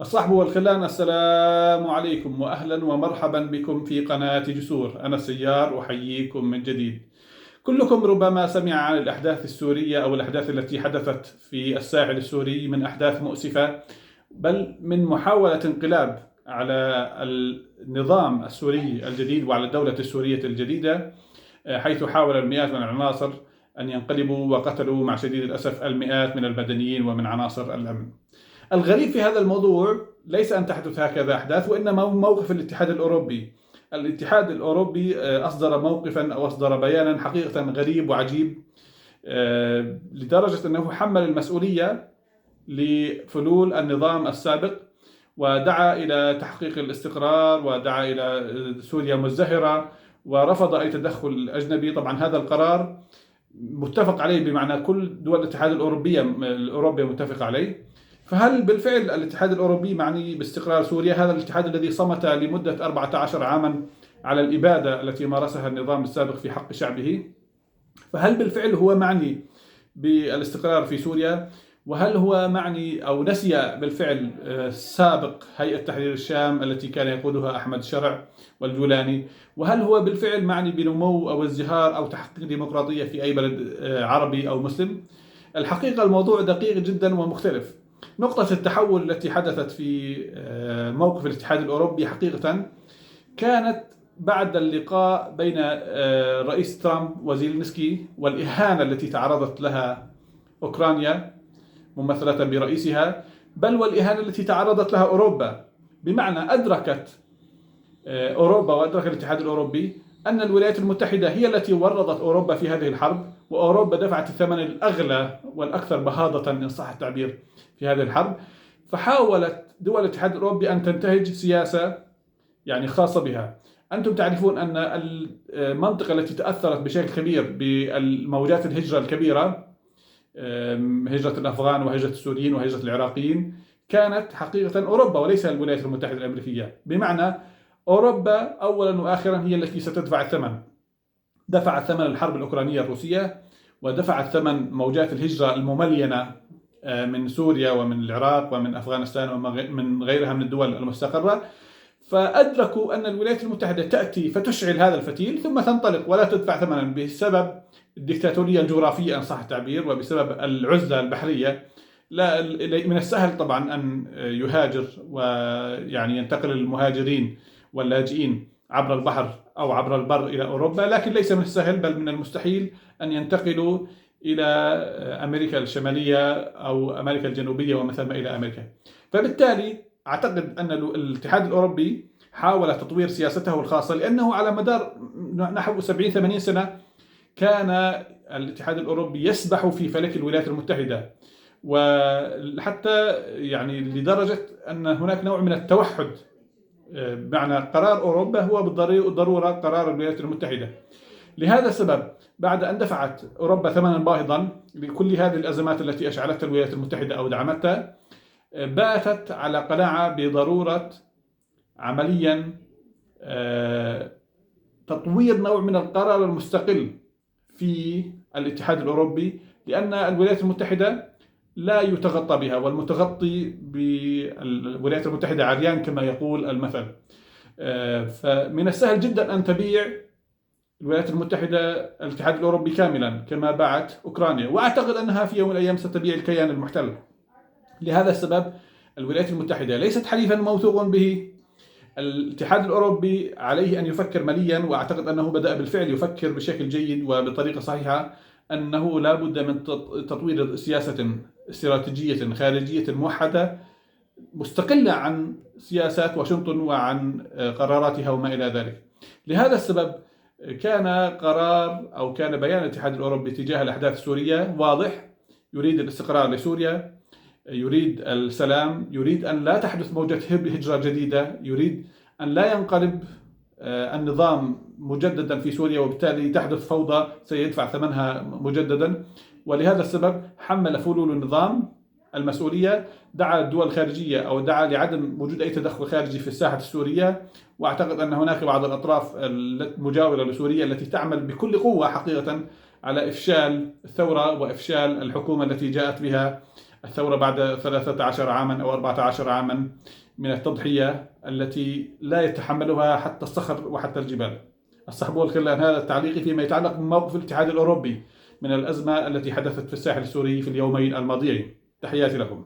الصحب والخلان، السلام عليكم وأهلا ومرحبا بكم في قناة جسور. أنا سيار أحييكم من جديد. كلكم ربما سمع عن الأحداث السورية أو الأحداث التي حدثت في الساحل السوري من أحداث مؤسفة، بل من محاولة انقلاب على النظام السوري الجديد وعلى الدولة السورية الجديدة، حيث حاول المئات من العناصر أن ينقلبوا وقتلوا مع شديد الأسف المئات من المدنيين ومن عناصر الأمن. الغريب في هذا الموضوع ليس أن تحدث هكذا أحداث، وإنما موقف الاتحاد الأوروبي. الاتحاد الأوروبي أصدر موقفا أو أصدر بيانا حقيقة غريب وعجيب، لدرجة أنه حمل المسؤولية لفلول النظام السابق، ودعا إلى تحقيق الاستقرار، ودعا إلى سوريا مزدهرة، ورفض أي تدخل أجنبي. طبعا هذا القرار متفق عليه، بمعنى كل دول الاتحاد الأوروبية متفق عليه. فهل بالفعل الاتحاد الأوروبي معني باستقرار سوريا؟ هذا الاتحاد الذي صمت لمدة 14 عاما على الإبادة التي مارسها النظام السابق في حق شعبه، فهل بالفعل هو معني بالاستقرار في سوريا؟ وهل هو معني أو نسي بالفعل سابق هيئة تحرير الشام التي كان يقودها أحمد شرع والجولاني؟ وهل هو بالفعل معني بنمو أو ازدهار أو تحقيق ديمقراطية في أي بلد عربي أو مسلم؟ الحقيقة الموضوع دقيق جدا ومختلف. نقطة التحول التي حدثت في موقف الاتحاد الأوروبي حقيقة كانت بعد اللقاء بين رئيس ترامب وزيلينسكي، والإهانة التي تعرضت لها أوكرانيا ممثلة برئيسها، بل والإهانة التي تعرضت لها أوروبا. بمعنى أدركت أوروبا وأدرك الاتحاد الأوروبي أن الولايات المتحدة هي التي ورطت أوروبا في هذه الحرب، وأوروبا دفعت الثمن الأغلى والأكثر بهاضة إن صح التعبير في هذه الحرب. فحاولت دول الاتحاد الأوروبي أن تنتهج سياسة خاصة بها. أنتم تعرفون أن المنطقة التي تأثرت بشكل كبير بالموجات الهجرة الكبيرة، هجرة الأفغان وهجرة السوريين وهجرة العراقيين، كانت حقيقة أوروبا وليس الولايات المتحدة الأمريكية. بمعنى أوروبا أولا وآخرا هي التي ستدفع الثمن. دفعت ثمن الحرب الأوكرانية الروسية، ودفعت ثمن موجات الهجرة المملينة من سوريا ومن العراق ومن أفغانستان ومن غيرها من الدول المستقرة. فأدركوا أن الولايات المتحدة تأتي فتشعل هذا الفتيل ثم تنطلق ولا تدفع ثمنا، بسبب الدكتاتورية الجغرافية إن صح التعبير، وبسبب العزلة البحرية. لا من السهل طبعا أن يهاجر ينتقل المهاجرين واللاجئين عبر البحر أو عبر البر إلى أوروبا، لكن ليس من السهل بل من المستحيل أن ينتقلوا إلى أمريكا الشمالية أو أمريكا الجنوبية ومن ثم إلى أمريكا. فبالتالي أعتقد أن الاتحاد الأوروبي حاول تطوير سياسته الخاصة، لأنه على مدار نحو 70-80 سنة كان الاتحاد الأوروبي يسبح في فلك الولايات المتحدة، وحتى لدرجة أن هناك نوع من التوحد، بمعنى قرار أوروبا هو بالضرورة قرار الولايات المتحدة. لهذا السبب بعد أن دفعت أوروبا ثمنا باهظا لكل هذه الأزمات التي أشعلتها الولايات المتحدة أو دعمتها، باتت على قناعة بضرورة عمليا تطوير نوع من القرار المستقل في الاتحاد الأوروبي، لأن الولايات المتحدة لا يتغطى بها، والمتغطي بالولايات المتحدة عريان كما يقول المثل. فمن السهل جدا أن تبيع الولايات المتحدة الاتحاد الأوروبي كاملا كما باعت أوكرانيا، وأعتقد أنها في يوم من الأيام ستبيع الكيان المحتل. لهذا السبب الولايات المتحدة ليست حليفا موثوق به. الاتحاد الأوروبي عليه أن يفكر مليا، وأعتقد أنه بدأ بالفعل يفكر بشكل جيد وبطريقة صحيحة، أنه لا بد من تطوير سياسة استراتيجية خارجية موحدة مستقلة عن سياسات واشنطن وعن قراراتها وما إلى ذلك. لهذا السبب كان بيان الاتحاد الأوروبي تجاه الأحداث السورية واضح: يريد الاستقرار لسوريا، يريد السلام، يريد أن لا تحدث موجة هجرة جديدة، يريد أن لا ينقلب النظام مجددا في سوريا وبالتالي تحدث فوضى سيدفع ثمنها مجددا. ولهذا السبب حمل فلول النظام المسؤولية، دعا الدول الخارجية أو دعا لعدم وجود أي تدخل خارجي في الساحة السورية. وأعتقد أن هناك بعض الأطراف المجاورة لسوريا التي تعمل بكل قوة حقيقة على إفشال الثورة وإفشال الحكومة التي جاءت بها الثورة بعد 13 عاما أو 14 عاما من التضحية التي لا يتحملها حتى الصخر وحتى الجبال. الصحب والخذلان. هذا تعليقي فيما يتعلق بموقف الاتحاد الأوروبي من الأزمة التي حدثت في الساحل السوري في اليومين الماضيين. تحياتي لكم.